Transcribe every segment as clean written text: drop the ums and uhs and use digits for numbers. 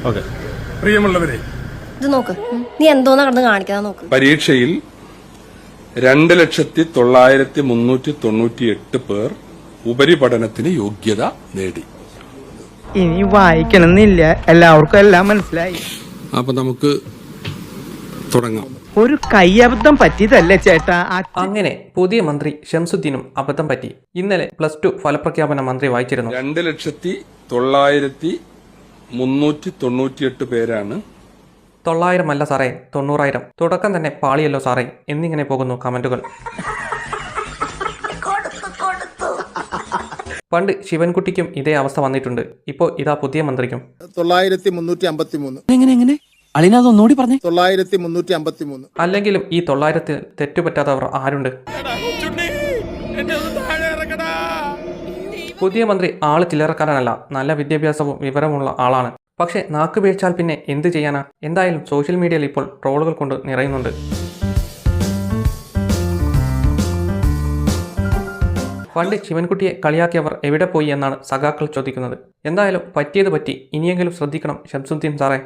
Okay. പ്രിയമുള്ളവരെ, ഇത് നോക്ക്, നീ എന്തോന്നാ കടന്ന് കാണിക്കാ നോക്ക്. പരീക്ഷയിൽ 2,03,398 പേർ ഉപരിപഠനത്തിന് യോഗ്യത നേടി. ഇനി വായിക്കണമെന്നില്ല, എല്ലാവർക്കും എല്ലാം മനസ്സിലായി. അപ്പൊ നമുക്ക് തുടങ്ങാം. ഒരു കയ്യബദ്ധം പറ്റിയതല്ലേ ചേട്ടാ. അങ്ങനെ പുതിയ മന്ത്രി ഷംസുദ്ദീനും അബദ്ധം പറ്റി. ഇന്നലെ +2 ഫലപ്രഖ്യാപന മന്ത്രി വായിച്ചിരുന്നു. 2,03,398 പേരാണ്. 900 അല്ല സാറേ, 90,000. തുടക്കം തന്നെ പാളിയല്ലോ സാറേ എന്നിങ്ങനെ പോകുന്നു കമന്റുകൾ. പണ്ട് ശിവൻകുട്ടിക്കും ഇതേ അവസ്ഥ വന്നിട്ടുണ്ട്. ഇപ്പോ ഇതാ പുതിയ മന്ത്രിക്കും. 9,353. അളിനതൊന്നുകൂടി പറഞ്ഞേ. 9,353. അല്ലെങ്കിലും ഈ 900 തെറ്റുപറ്റാത്തവർ ആരുണ്ട്? പുതിയ മന്ത്രി ആള് ചില്ലറക്കാരനല്ല, നല്ല വിദ്യാഭ്യാസവും വിവരമുള്ള ആളാണ്. പക്ഷെ നാക്ക് വീഴ്ചാൽ പിന്നെ എന്ത് ചെയ്യാനാ? എന്തായാലും സോഷ്യൽ മീഡിയയിൽ ഇപ്പോൾ ട്രോളുകൾ കൊണ്ട് നിറയുന്നുണ്ട്. പണ്ട് ശിവൻകുട്ടിയെ കളിയാക്കിയവർ എവിടെ പോയി എന്നാണ് സഖാക്കൾ ചോദിക്കുന്നത്. എന്തായാലും പറ്റിയത് പറ്റി, ഇനിയെങ്കിലും ശ്രദ്ധിക്കണം ഷംസുദ്ദീൻ സാറേ.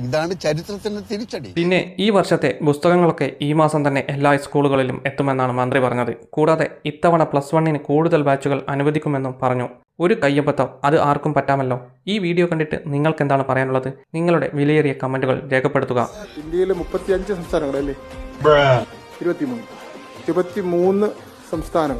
ഇതാണ് ചരിത്രത്തിന്റെ തിരിച്ചടി. പിന്നെ ഈ വർഷത്തെ പുസ്തകങ്ങളൊക്കെ ഈ മാസം തന്നെ എല്ലാ സ്കൂളുകളിലും എത്തുമെന്നാണ് മന്ത്രി പറഞ്ഞത്. കൂടാതെ ഇത്തവണ +1 കൂടുതൽ ബാച്ചുകൾ അനുവദിക്കുമെന്നും പറഞ്ഞു. ഒരു കയ്യബദ്ധം, അത് ആർക്കും പറ്റാമല്ലോ. ഈ വീഡിയോ കണ്ടിട്ട് നിങ്ങൾക്ക് എന്താണ് പറയാനുള്ളത്? നിങ്ങളുടെ വിലയേറിയ കമന്റുകൾ രേഖപ്പെടുത്തുക. ഇന്ത്യയിലെ 35 സംസ്ഥാനങ്ങളല്ലേ? 23 സംസ്ഥാനങ്ങൾ.